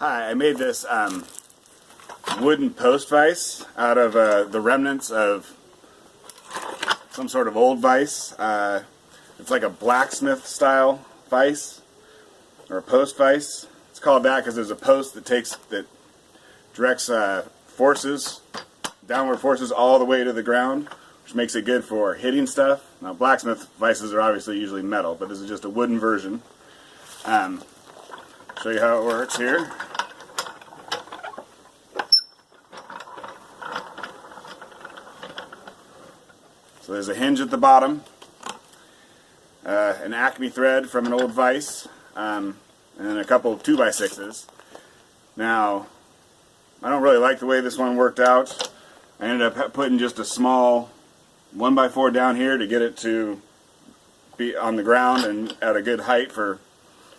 Hi, I made this wooden post vise out of the remnants of some sort of old vise. It's like a blacksmith style vise, or a post vise. It's called that because there's a post that directs downward forces all the way to the ground, which makes it good for hitting stuff. Now blacksmith vices are obviously usually metal, but this is just a wooden version. Show you how it works here. So there's a hinge at the bottom, an Acme thread from an old vise, and then a couple of 2x6s. Now, I don't really like the way this one worked out. I ended up putting just a small 1x4 down here to get it to be on the ground and at a good height for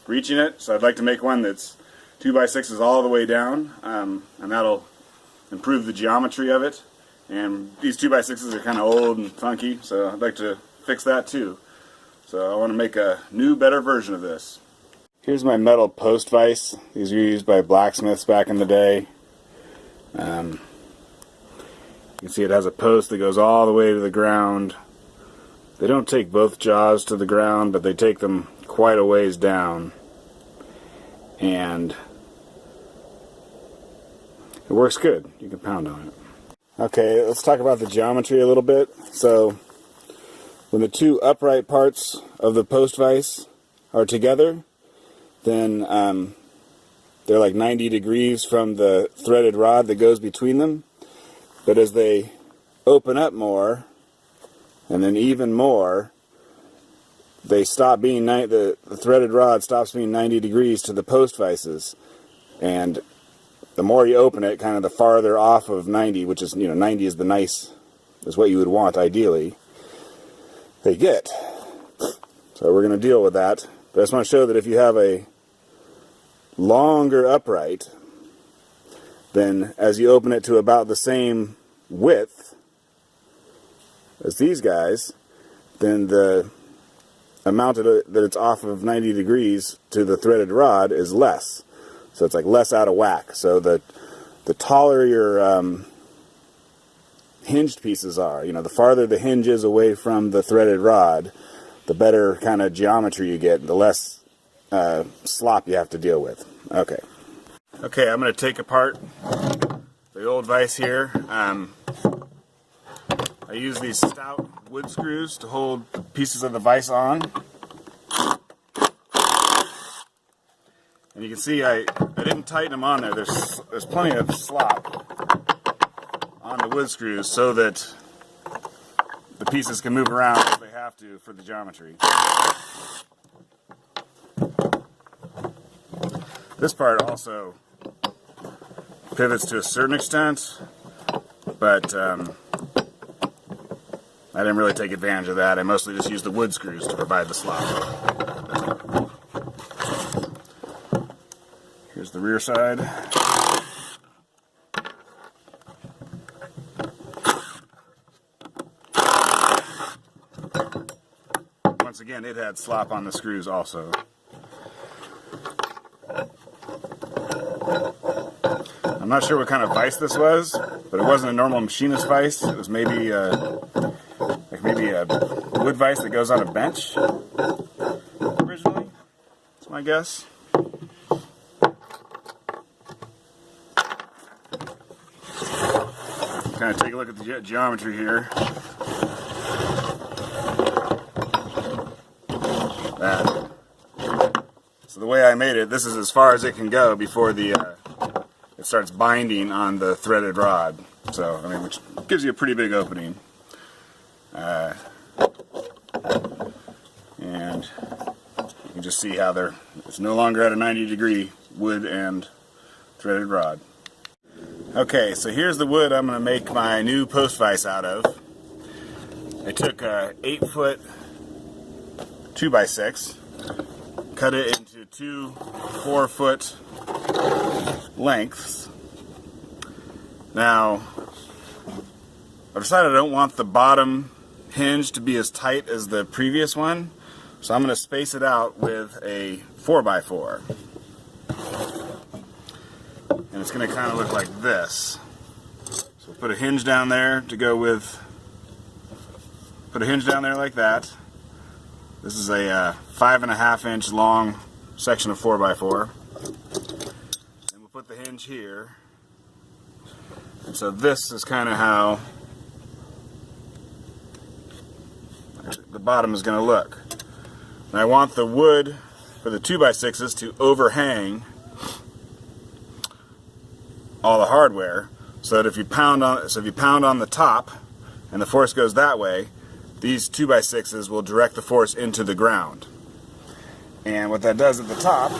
reaching it. So I'd like to make one that's 2x6s all the way down, and that'll improve the geometry of it. And these 2x6s are kind of old and funky, so I'd like to fix that too. So I want to make a new, better version of this. Here's my metal post vise. These were used by blacksmiths back in the day. You can see it has a post that goes all the way to the ground. They don't take both jaws to the ground, but they take them quite a ways down. And it works good. You can pound on it. Okay, let's talk about the geometry a little bit. So, when the two upright parts of the post vise are together, then they're like 90 degrees from the threaded rod that goes between them. But as they open up more, and then even more, they stop being the threaded rod stops being 90 degrees to the post vices, and the more you open it, kind of the farther off of 90, which is, 90 is is what you would want ideally, they get. So we're going to deal with that. But I just want to show that if you have a longer upright, then as you open it to about the same width as these guys, then the amount that it's off of 90 degrees to the threaded rod is less. So it's like less out of whack. So the taller your hinged pieces are, the farther the hinge is away from the threaded rod, the better kind of geometry you get, the less slop you have to deal with. Okay, I'm going to take apart the old vise here. I use these stout wood screws to hold pieces of the vise on. And you can see I didn't tighten them on there. There's plenty of slop on the wood screws so that the pieces can move around if they have to for the geometry. This part also pivots to a certain extent, but I didn't really take advantage of that. I mostly just used the wood screws to provide the slop. Here's the rear side. Once again, it had slop on the screws also. I'm not sure what kind of vise this was, but it wasn't a normal machinist vise. It was maybe a wood vise that goes on a bench originally. That's my guess. Kind of take a look at the geometry here. So the way I made it, this is as far as it can go before it starts binding on the threaded rod. So, which gives you a pretty big opening. And you can just see how it's no longer at a 90-degree wood and threaded rod. Okay, so here's the wood I'm going to make my new post vise out of. I took a 8-foot 2x6, cut it into two 4-foot lengths. Now, I've decided I don't want the bottom hinge to be as tight as the previous one, so I'm going to space it out with a 4x4. And it's going to kind of look like this. So we'll put a hinge down there to go with, put a hinge down there like that. This is a 5.5 inch long section of 4x4. And we'll put the hinge here. And so this is kind of how the bottom is going to look. And I want the wood for the 2x6s to overhang all the hardware, so that if you pound on the top and the force goes that way, these 2x6s will direct the force into the ground. And what that does at the top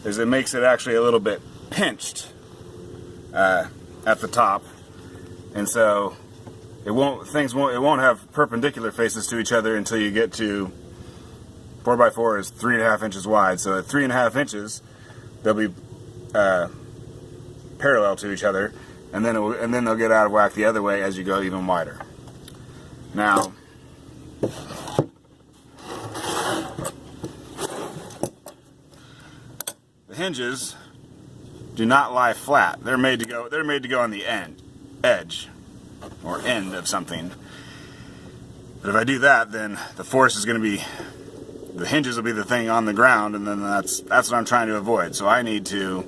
is it makes it actually a little bit pinched at the top, and so it won't have perpendicular faces to each other until you get to 4x4 is 3.5 inches wide. So at 3.5 inches, they'll be parallel to each other, and then they'll get out of whack the other way as you go even wider. Now, the hinges do not lie flat. They're made to go on the edge or end of something. But if I do that, then the force is going to be, the hinges will be the thing on the ground, and then that's what I'm trying to avoid. So I need to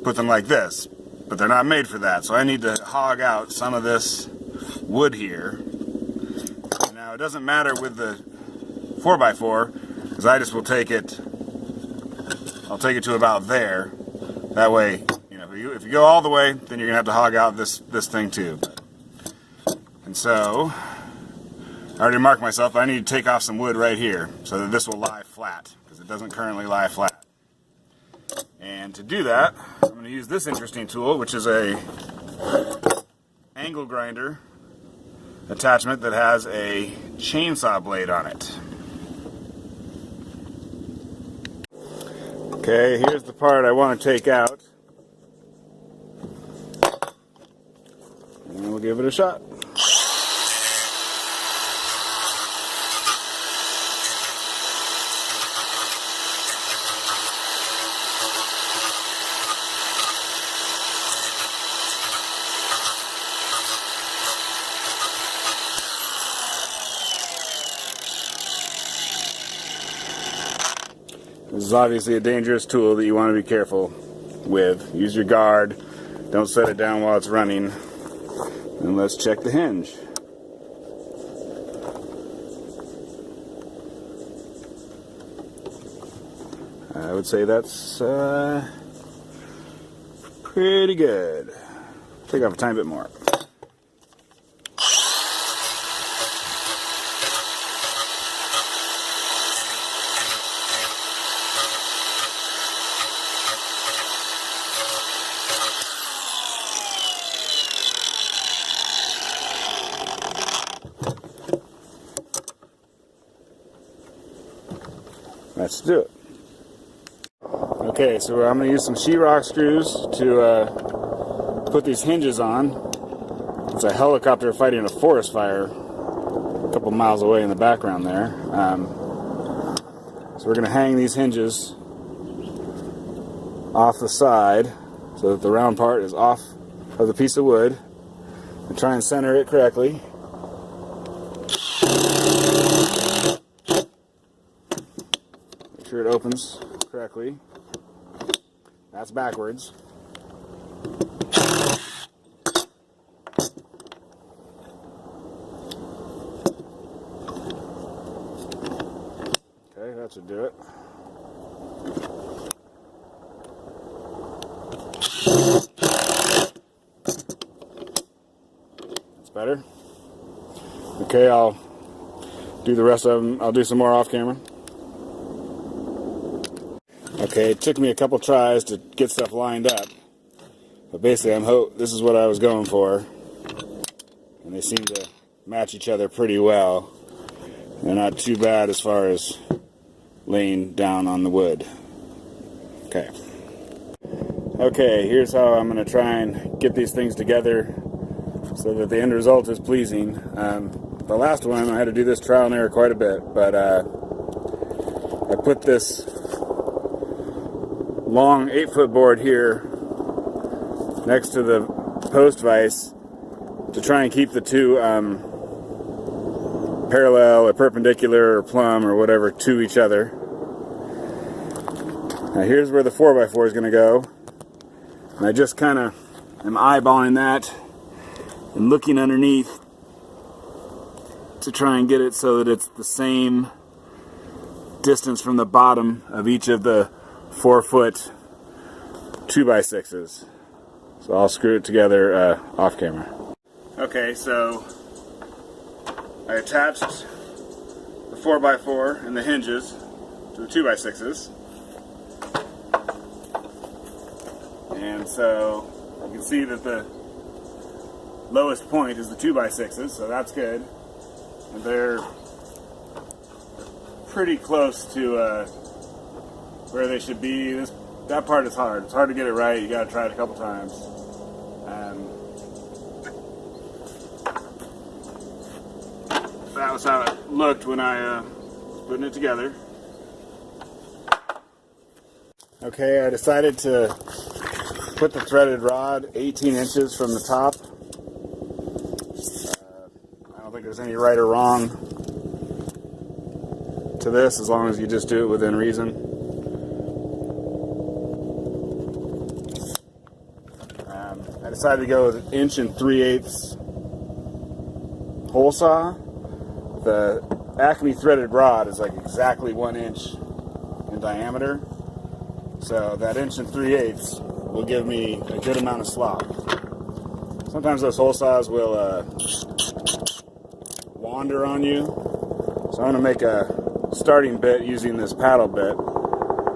put them like this, but they're not made for that. So I need to hog out some of this wood here. Now it doesn't matter with the 4x4, because I just will take it. I'll take it to about there. That way, you know, if you go all the way, then you're gonna have to hog out this thing too. And so I already marked myself. I need to take off some wood right here so that this will lie flat, because it doesn't currently lie flat. And to do that, I'm going to use this interesting tool, which is a angle grinder attachment that has a chainsaw blade on it. Okay, here's the part I want to take out. And we'll give it a shot. This is obviously a dangerous tool that you want to be careful with. Use your guard. Don't set it down while it's running. And let's check the hinge. I would say that's pretty good. Take off a tiny bit more. Let's do it. Okay, so I'm going to use some sheetrock screws to put these hinges on. It's a helicopter fighting a forest fire a couple miles away in the background there. So we're going to hang these hinges off the side so that the round part is off of the piece of wood, and try and center it correctly. Make sure it opens correctly. That's backwards. Okay, that should do it. That's better. Okay, I'll do the rest of them. I'll do some more off camera. Okay, it took me a couple tries to get stuff lined up, but basically this is what I was going for, and they seem to match each other pretty well. They're not too bad as far as laying down on the wood. Okay. Okay, here's how I'm going to try and get these things together so that the end result is pleasing. The last one I had to do this trial and error quite a bit, but I put this long 8-foot board here next to the post vise to try and keep the two parallel or perpendicular or plumb or whatever to each other. Now here's where the 4x4 is going to go. And I just kind of am eyeballing that and looking underneath to try and get it so that it's the same distance from the bottom of each of the 4-foot 2x6s. So I'll screw it together off camera. Okay, so I attached the 4x4 and the hinges to the 2x6s. And so you can see that the lowest point is the 2x6s, so that's good. And they're pretty close to where they should be. That part is hard. It's hard to get it right. You got to try it a couple times. That was how it looked when I was putting it together. Okay, I decided to put the threaded rod 18 inches from the top. I don't think there's any right or wrong to this, as long as you just do it within reason. I decided to go with 1 3/8 hole saw. The Acme threaded rod is like exactly 1 inch in diameter, so that 1 3/8 will give me a good amount of slop. Sometimes those hole saws will wander on you, so I'm going to make a starting bit using this paddle bit,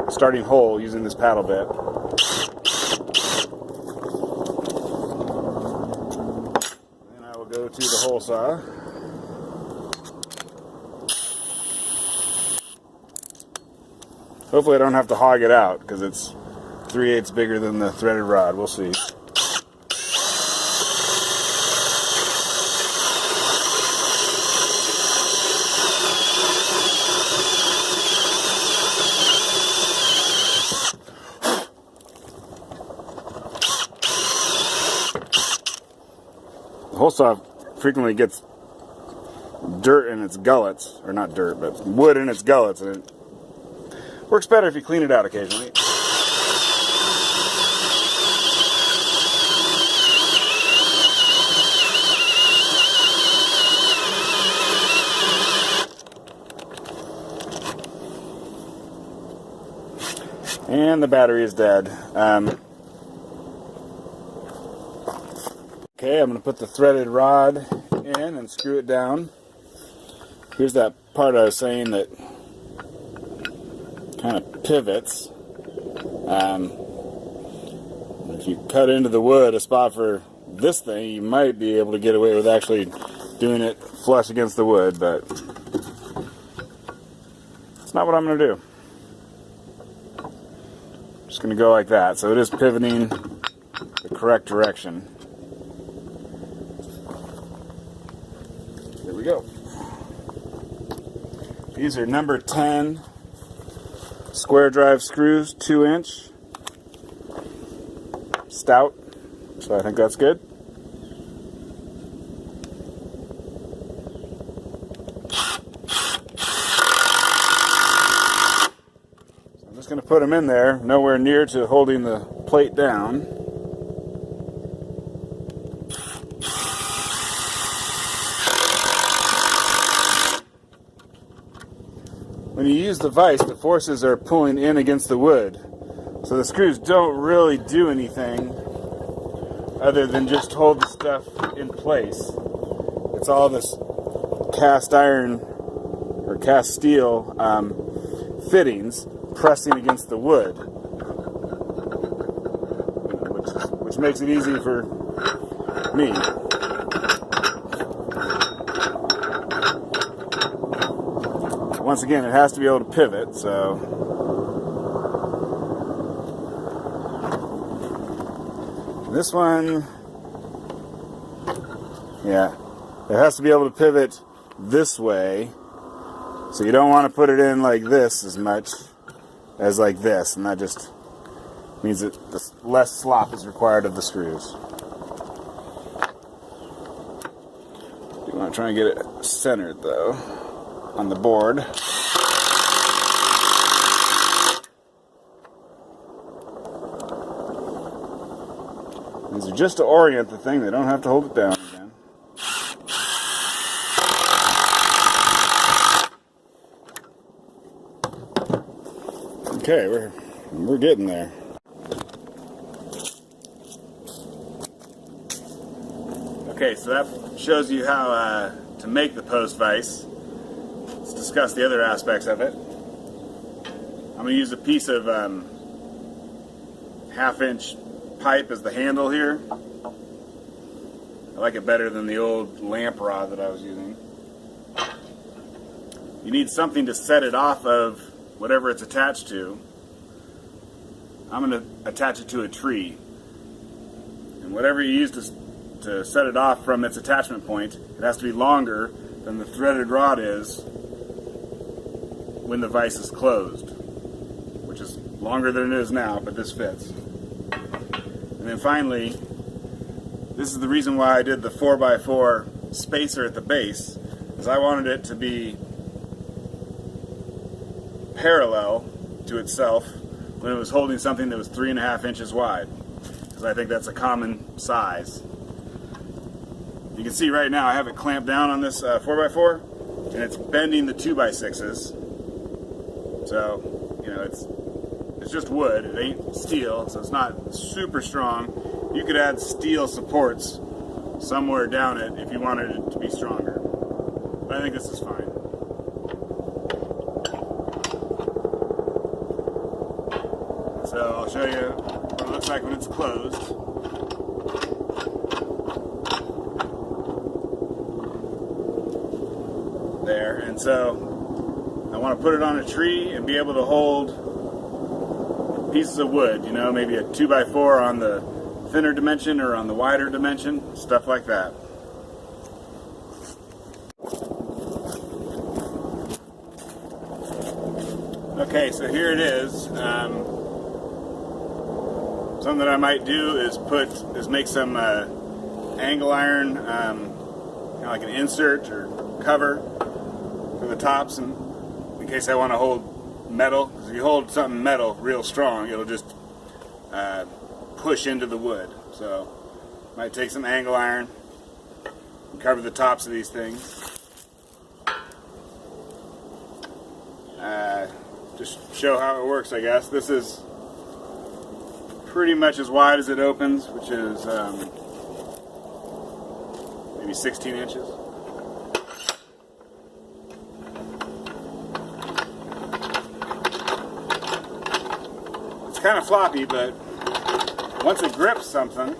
starting hole using this paddle bit. Then I will go to the hole saw. Hopefully I don't have to hog it out, because it's 3/8 bigger than the threaded rod. We'll see. The hole saw frequently gets dirt in its gullets, or not dirt, but wood in its gullets, and it works better if you clean it out occasionally. And the battery is dead. Okay, I'm going to put the threaded rod in and screw it down. Here's that part I was saying that kind of pivots. If you cut into the wood a spot for this thing, you might be able to get away with actually doing it flush against the wood, but it's not what I'm going to do. I'm just going to go like that, so it is pivoting the correct direction. There we go. These are number 10 square drive screws, 2-inch, stout, so I think that's good. So I'm just going to put them in there, nowhere near to holding the plate down. When you use the vise, the forces are pulling in against the wood, so the screws don't really do anything other than just hold the stuff in place. It's all this cast iron or cast steel fittings pressing against the wood, which makes it easy for me. Once again, it has to be able to pivot, so this one, yeah, it has to be able to pivot this way So you don't want to put it in like this as much as like this, and that just means that less slop is required of the screws. You want to try and get it centered though on the board. These are just to orient the thing, they don't have to hold it down again. Okay, we're getting there. Okay, so that shows you how to make the post vise. Let's discuss the other aspects of it. I'm going to use a piece of 1/2-inch pipe as the handle here. I like it better than the old lamp rod that I was using. You need something to set it off of whatever it's attached to. I'm going to attach it to a tree. And whatever you use to set it off from its attachment point, it has to be longer than the threaded rod is when the vise is closed, which is longer than it is now, but this fits. And then finally, this is the reason why I did the 4x4 spacer at the base, is I wanted it to be parallel to itself when it was holding something that was 3.5 inches wide, because I think that's a common size. You can see right now I have it clamped down on this 4x4, and it's bending the 2x6s. So, you know, it's just wood, it ain't steel, so it's not super strong. You could add steel supports somewhere down it if you wanted it to be stronger. But I think this is fine. So I'll show you what it looks like when it's closed. There, and so I want to put it on a tree and be able to hold pieces of wood, you know, maybe a 2x4 on the thinner dimension or on the wider dimension, stuff like that. Okay, so here it is. Something that I might do is make some angle iron, kind of like an insert or cover for the tops, and in case I want to hold metal, because if you hold something metal real strong, it'll just push into the wood. So might take some angle iron and cover the tops of these things. Just show how it works, I guess. This is pretty much as wide as it opens, which is maybe 16 inches. It's kind of floppy, but once it grips something,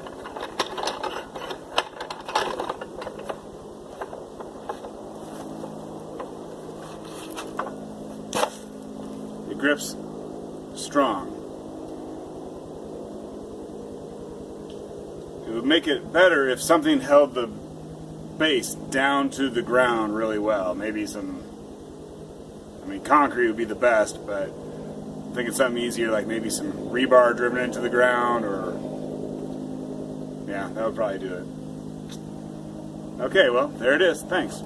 it grips strong. It would make it better if something held the base down to the ground really well. Maybe concrete would be the best, but I'm thinking something easier, like maybe some rebar driven into the ground, or yeah, that would probably do it. Okay, well, there it is. Thanks.